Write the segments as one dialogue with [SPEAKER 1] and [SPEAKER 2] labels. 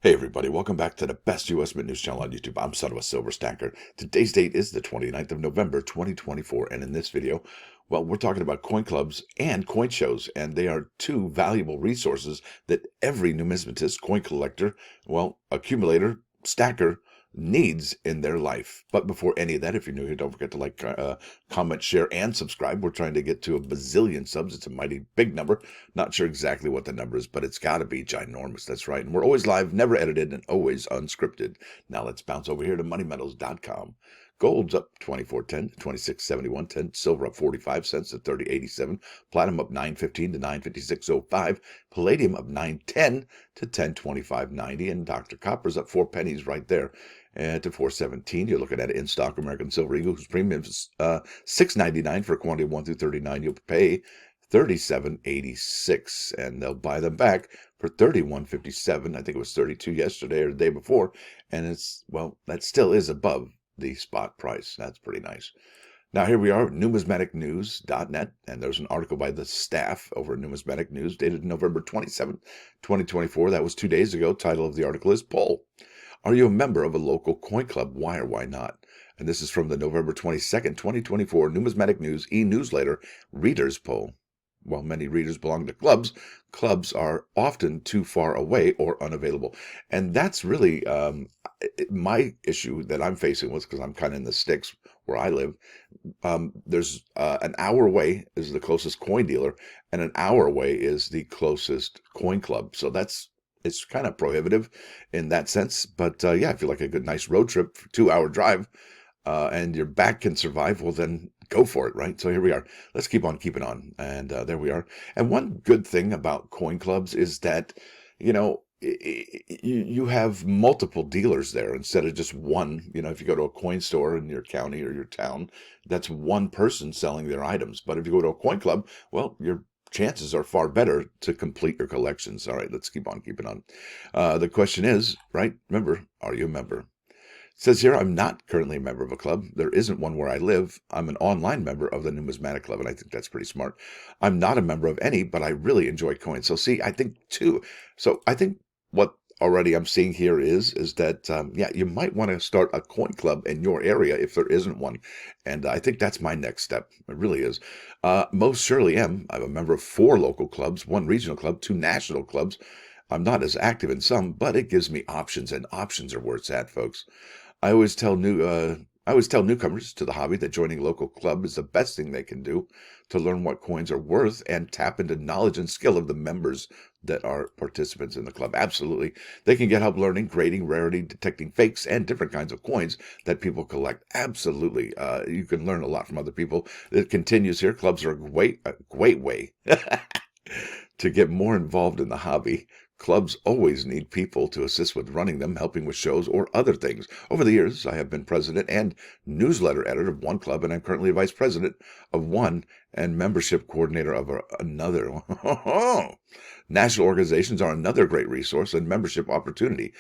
[SPEAKER 1] Hey everybody, welcome back to the best US Mint News channel on YouTube. I'm Son of a Silver Stacker. Today's date is the 29th of November, 2024, and in this video, well, we're talking about coin clubs and coin shows, and they are two valuable resources that every numismatist, coin collector, well, accumulator, stacker needs in their life. But before any of that, if you're new here, don't forget to like, comment, share, and subscribe. We're trying to get to a bazillion subs. It's a mighty big number. Not sure exactly what the number is, but it's got to be ginormous. That's right. And we're always live, never edited, and always unscripted. Now let's bounce over here to moneymetals.com. Gold's up 24.10 to 26.71.10. Silver up 45 cents to 30.87. Platinum up 9.15 to 9.56.05. Palladium up 9.10 to 10.25.90. And Dr. Copper's up 4 pennies right there to 4.17. You're looking at an in-stock American Silver Eagle, whose premium is $6.99 for a quantity of 1 through 39. You'll pay $37.86, and they'll buy them back for $31.57. I think it was 32 yesterday or the day before, and it's, well, that still is above the spot price. That's pretty nice. Now here we are, numismaticnews.net, and there's an article by the staff over at Numismatic News dated November 27th, 2024. That was 2 days ago. Title of the article is Poll. Are you a member of a local coin club? Why or why not? And this is from the November 22nd, 2024 Numismatic News e-newsletter Readers Poll. While many readers belong to clubs, clubs are often too far away or unavailable. And that's really my issue that I'm facing with, because I'm kind of in the sticks where I live. There's an hour away is the closest coin dealer, and an hour away is the closest coin club. So it's kind of prohibitive in that sense. But yeah, if you like a good, nice road trip, 2 hour drive, and your back can survive, well, then go for it, right? So here we are. Let's keep on keeping on. And there we are. And one good thing about coin clubs is that, you know, you have multiple dealers there instead of just one. You know, if you go to a coin store in your county or your town, that's one person selling their items. But if you go to a coin club, well, your chances are far better to complete your collections. All right, let's keep on keeping on. The question is, right, remember, are you a member? It says here, I'm not currently a member of a club. There isn't one where I live. I'm an online member of the Numismatic Club, and I think that's pretty smart. I'm not a member of any, but I really enjoy coins. So see, I think too. So I think what already I'm seeing here is that, yeah, you might want to start a coin club in your area if there isn't one. And I think that's my next step. It really is. Most surely am. I'm a member of 4 local clubs, 1 regional club, 2 national clubs. I'm not as active in some, but it gives me options, and options are where it's at, folks. I always tell newcomers to the hobby that joining a local club is the best thing they can do to learn what coins are worth and tap into knowledge and skill of the members that are participants in the club. Absolutely. They can get help learning, grading, rarity, detecting fakes, and different kinds of coins that people collect. Absolutely. You can learn a lot from other people. It continues here. Clubs are a great way to get more involved in the hobby. Clubs always need people to assist with running them, helping with shows, or other things. Over the years, I have been president and newsletter editor of one club, and I'm currently vice president of one and membership coordinator of another. National organizations are another great resource and membership opportunity.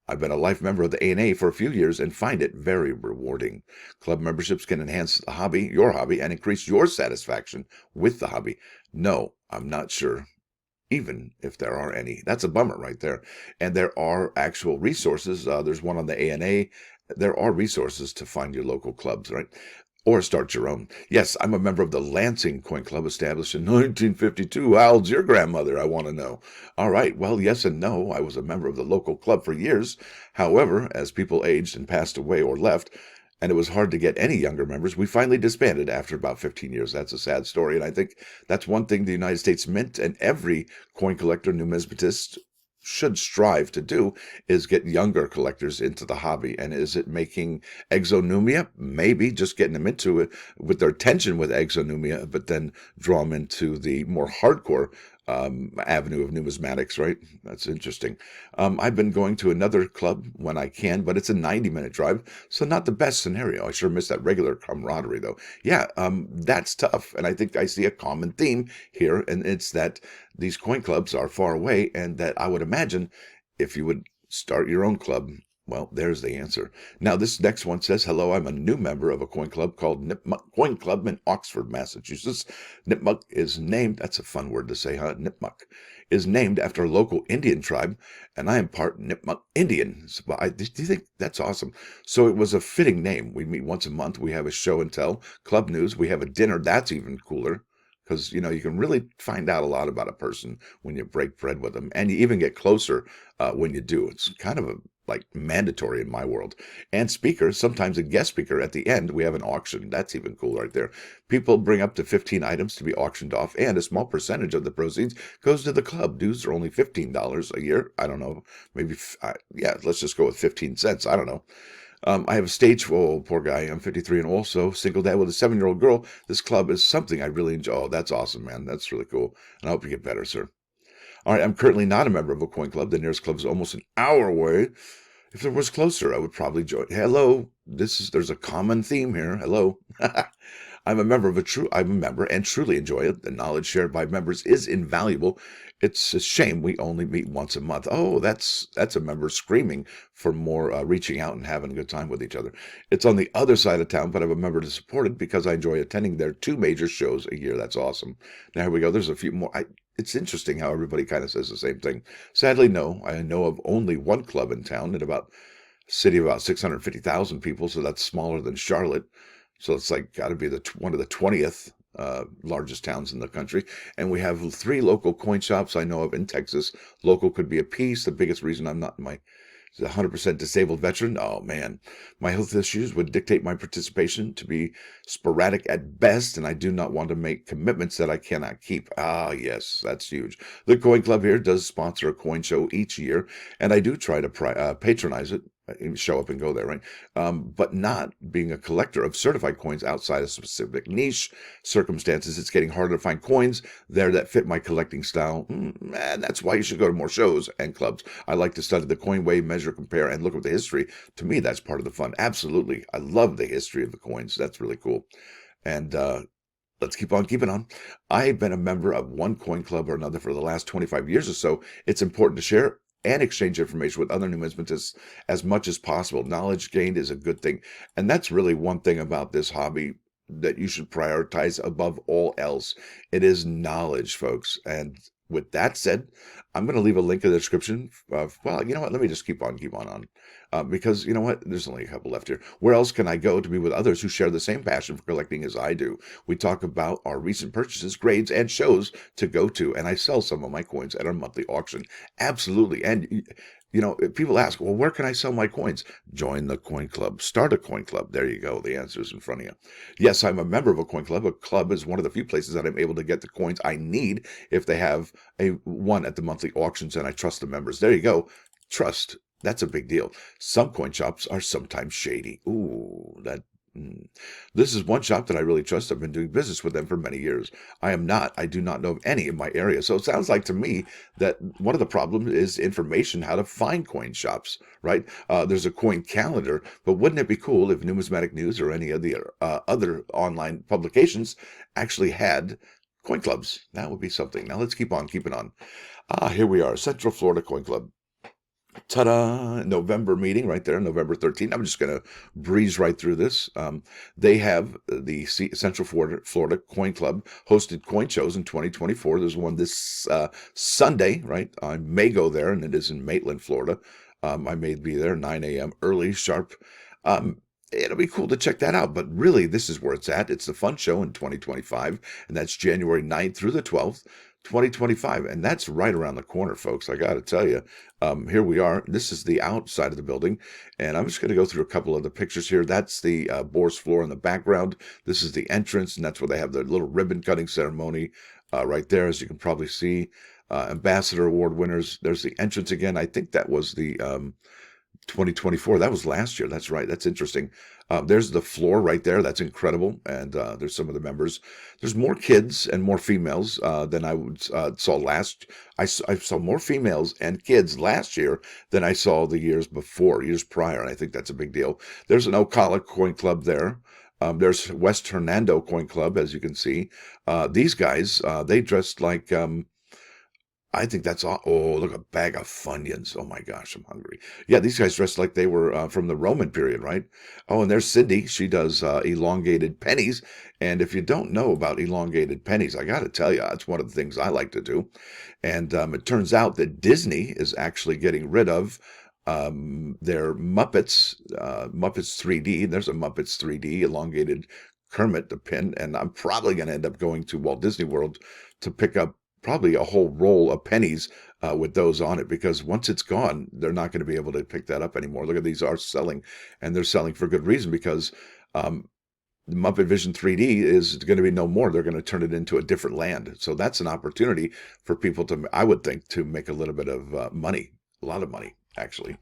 [SPEAKER 1] I've been a life member of the ANA for a few years and find it very rewarding. Club memberships can enhance the hobby, your hobby, and increase your satisfaction with the hobby. No, I'm not sure, even if there are any. That's a bummer right there. And there are actual resources. There's one on the ANA. There are resources to find your local clubs, right? Or start your own. Yes, I'm a member of the Lansing Coin Club, established in 1952. How old's your grandmother, I want to know? All right, well, yes and no. I was a member of the local club for years. However, as people aged and passed away or left, and it was hard to get any younger members, we finally disbanded after about 15 years. That's a sad story, and I think that's one thing the United States Mint and every coin collector, numismatist should strive to do, is get younger collectors into the hobby. And is it making exonumia? Maybe just getting them into it with their attention with exonumia, but then draw them into the more hardcore avenue of numismatics, right? That's interesting. I've been going to another club when I can, but it's a 90-minute drive, so not the best scenario. I sure miss that regular camaraderie, though. Yeah, that's tough, and I think I see a common theme here, and it's that these coin clubs are far away, and that I would imagine if you would start your own club, Well, there's the answer. Now, this next one says, hello, I'm a new member of a coin club called Nipmuc Coin Club in Oxford, Massachusetts. Nipmuc is named, that's a fun word to say, huh? Nipmuc is named after a local Indian tribe, and I am part Nipmuc Indian. So, do you think that's awesome? So it was a fitting name. We meet once a month. We have a show and tell, club news. We have a dinner. That's even cooler. Because, you can really find out a lot about a person when you break bread with them. And you even get closer when you do. It's kind of like mandatory in my world. And speakers, sometimes a guest speaker at the end. We have an auction. That's even cool right there. People bring up to 15 items to be auctioned off, and a small percentage of the proceeds goes to the club. Dues are only $15 a year. I don't know. Maybe, yeah, let's just go with 15 cents. I don't know. I have a stage, oh, poor guy. I'm 53 and also single dad with a 7-year-old girl. This club is something I really enjoy. Oh, that's awesome, man. That's really cool. And I hope you get better, sir. All right, I'm currently not a member of a coin club. The nearest club is almost an hour away. If there was closer, I would probably join. Hello, there's a common theme here. Hello. I'm a member and truly enjoy it. The knowledge shared by members is invaluable. It's a shame we only meet once a month. Oh, that's a member screaming for more, reaching out and having a good time with each other. It's on the other side of town, but I'm a member to support it because I enjoy attending their 2 major shows a year. That's awesome. Now here we go. There's a few more. It's interesting how everybody kind of says the same thing. Sadly, no. I know of only one club in town in about city of about 650,000 people, so that's smaller than Charlotte. So it's like got to be one of the 20th largest towns in the country. And we have 3 local coin shops I know of in Texas. Local could be a piece. The biggest reason I'm not 100% disabled veteran. Oh man, my health issues would dictate my participation to be sporadic at best, and I do not want to make commitments that I cannot keep. Ah, yes, that's huge. The Coin Club here does sponsor a coin show each year, and I do try to patronize it. Show up and go there, right? But not being a collector of certified coins outside a specific niche circumstances. It's getting harder to find coins there that fit my collecting style. And that's why you should go to more shows and clubs. I like to study the coin, weigh, measure, compare, and look at the history. To me, that's part of the fun. Absolutely. I love the history of the coins. That's really cool. And let's keep on keeping on. I've been a member of one coin club or another for the last 25 years or so. It's important to share and exchange information with other numismatists as much as possible. Knowledge gained is a good thing. And that's really one thing about this hobby that you should prioritize above all else. It is knowledge, folks. And with that said, I'm going to leave a link in the description. Well, you know what? Let me just keep on. Because you know what? There's only a couple left here. Where else can I go to be with others who share the same passion for collecting as I do? We talk about our recent purchases, grades, and shows to go to, and I sell some of my coins at our monthly auction. Absolutely. And people ask, well, where can I sell my coins? Join the coin club. Start a coin club. There you go. The answer is in front of you. Yes, I'm a member of a coin club. A club is one of the few places that I'm able to get the coins I need if they have one at the monthly auctions, and I trust the members. There you go. Trust. That's a big deal. Some coin shops are sometimes shady. Ooh, this is one shop that I really trust. I've been doing business with them for many years. I do not know of any in my area. So it sounds like to me that one of the problems is information, how to find coin shops, right? There's a coin calendar, but wouldn't it be cool if Numismatic News or any of the other online publications actually had coin clubs? That would be something. Now let's keep on keeping on. Here we are, Central Florida Coin Club. Ta-da! November meeting right there, November 13th. I'm just going to breeze right through this. They have the Central Florida Coin Club hosted coin shows in 2024. There's one this Sunday, right? I may go there, and it is in Maitland, Florida. I may be there 9 a.m. early, sharp. It'll be cool to check that out. But really, this is where it's at. It's the fun show in 2025, and that's January 9th through the 12th. 2025, and that's right around the corner, folks. I got to tell you, here we are. This is the outside of the building, and I'm just going to go through a couple of the pictures here. That's the Bourse floor in the background. This is the entrance, and that's where they have their little ribbon cutting ceremony right there, as you can probably see. Ambassador Award winners. There's the entrance again. I think that was the 2024. That was last year. That's right. That's interesting. There's the floor right there. That's incredible. And there's some of the members. There's more kids and more females than I saw last. I saw more females and kids last year than I saw the years prior. And I think that's a big deal. There's an Ocala Coin Club there. There's West Hernando Coin Club, as you can see. These guys, they dressed like I think that's all. Oh, look, a bag of Funyuns. Oh my gosh, I'm hungry. Yeah, these guys dressed like they were from the Roman period, right? Oh, and there's Cindy. She does elongated pennies. And if you don't know about elongated pennies, I got to tell you, it's one of the things I like to do. And it turns out that Disney is actually getting rid of their Muppets, Muppets 3D. There's a Muppets 3D elongated Kermit the pin, and I'm probably going to end up going to Walt Disney World to pick up probably a whole roll of pennies with those on it, because once it's gone, they're not going to be able to pick that up anymore. Look at these are selling, and they're selling for good reason, because the Muppet Vision 3D is going to be no more. They're going to turn it into a different land. So that's an opportunity for people to, I would think, to make a little bit of money, a lot of money, actually,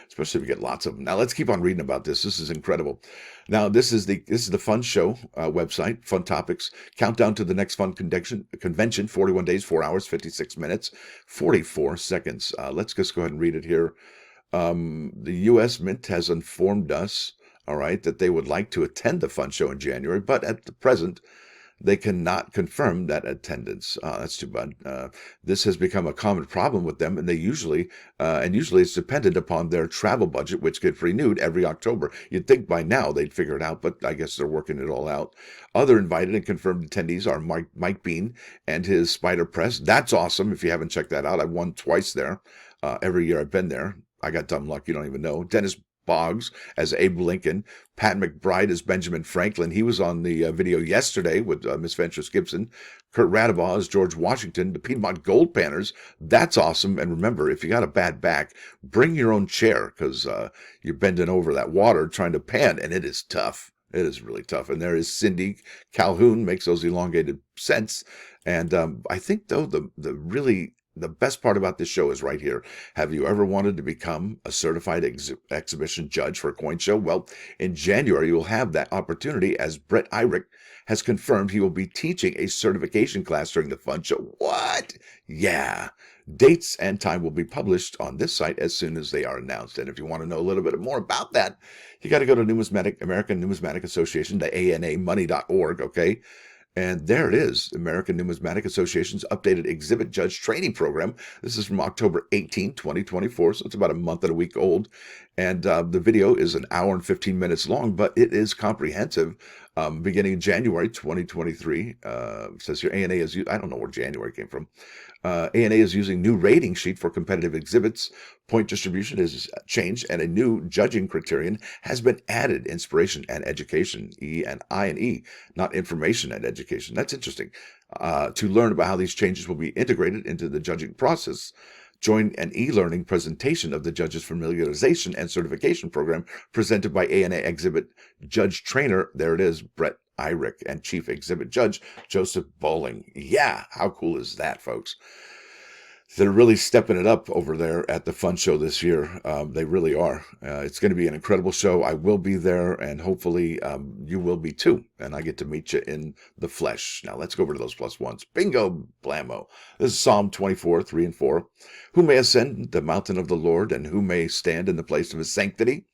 [SPEAKER 1] especially if you get lots of them. Now let's keep on reading about this. This is incredible. Now this is the Fun Show website, Fun Topics, countdown to the next Fun convention, 41 days, 4 hours, 56 minutes, 44 seconds. Let's just go ahead and read it here. The U.S. Mint has informed us, all right, that they would like to attend the Fun Show in January, but at the present, they cannot confirm that attendance. That's too bad. This has become a common problem with them, and usually it's dependent upon their travel budget, which gets renewed every October. You'd think by now they'd figure it out, but I guess they're working it all out. Other invited and confirmed attendees are Mike Bean and his Spider Press. That's awesome. If you haven't checked that out, I've won twice there. Every year I've been there. I got dumb luck. You don't even know. Dennis Boggs as Abe Lincoln, Pat McBride as Benjamin Franklin. He was on the video yesterday with Miss Ventures Gibson. Kurt Radabaugh as George Washington, the Piedmont Gold Panners. That's awesome. And remember, if you got a bad back, bring your own chair, because you're bending over that water trying to pan, and it is tough. It is really tough. And there is Cindy Calhoun, makes those elongated scents. And I think, though, the best part about this show is right here. Have you ever wanted to become a certified exhibition judge for a coin show? Well, in January, you'll have that opportunity, as Brett Eyrich has confirmed he will be teaching a certification class during the Fun Show. What? Yeah. Dates and time will be published on this site as soon as they are announced. And if you want to know a little bit more about that, you got to go to American Numismatic Association, the ANAmoney.org, okay? And there it is, American Numismatic Association's updated exhibit judge training program. This is from October 18, 2024, so it's about a month and a week old. And the video is an hour and 15 minutes long, but it is comprehensive. Beginning in January 2023, it says here ANA is, I don't know where January came from. ANA is using new rating sheet for competitive exhibits. Point distribution is changed, and a new judging criterion has been added: inspiration and education, I&E, not information and education. That's interesting. To learn about how these changes will be integrated into the judging process, join an e-learning presentation of the judge's familiarization and certification program presented by ANA exhibit judge trainer, there it is, Brett Eyrich, and chief exhibit judge Joseph Bowling. Yeah, how cool is that, folks? They're really stepping it up over there at the Fun Show this year. They really are. It's going to be an incredible show. I will be there, and hopefully you will be too. And I get to meet you in the flesh. Now let's go over to those plus ones. Bingo, blammo. This is Psalm 24, 3 and 4. Who may ascend the mountain of the Lord, and who may stand in the place of his sanctity?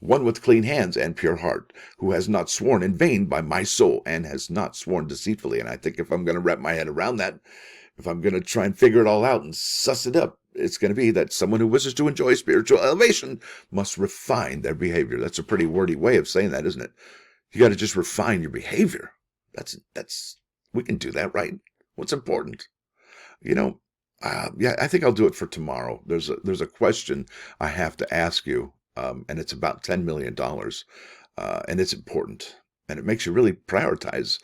[SPEAKER 1] One with clean hands and pure heart, who has not sworn in vain by my soul, and has not sworn deceitfully. And I think if I'm going to wrap my head around that, if I'm going to try and figure it all out and suss it up, it's going to be that someone who wishes to enjoy spiritual elevation must refine their behavior. That's a pretty wordy way of saying that, isn't it? You got to just refine your behavior. We can do that, right? What's important? Yeah, I think I'll do it for tomorrow. There's a question I have to ask you, and it's about $10 million, and it's important, and it makes you really prioritize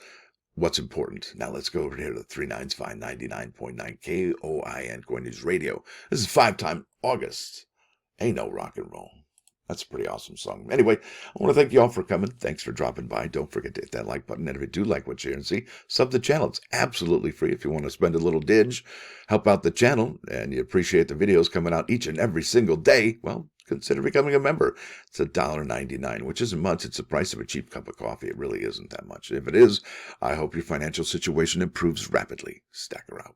[SPEAKER 1] what's important. Now let's go over here to 395.99.9 KOIN Coin News Radio. This is 5-time August. Ain't no rock and roll. That's a pretty awesome song. Anyway, I want to thank you all for coming. Thanks for dropping by. Don't forget to hit that like button. And if you do like what you hear and see, sub the channel. It's absolutely free. If you want to spend a little dinge, help out the channel, and you appreciate the videos coming out each and every single day, well, consider becoming a member. It's $1.99, which isn't much. It's the price of a cheap cup of coffee. It really isn't that much. If it is, I hope your financial situation improves rapidly. Stacker out.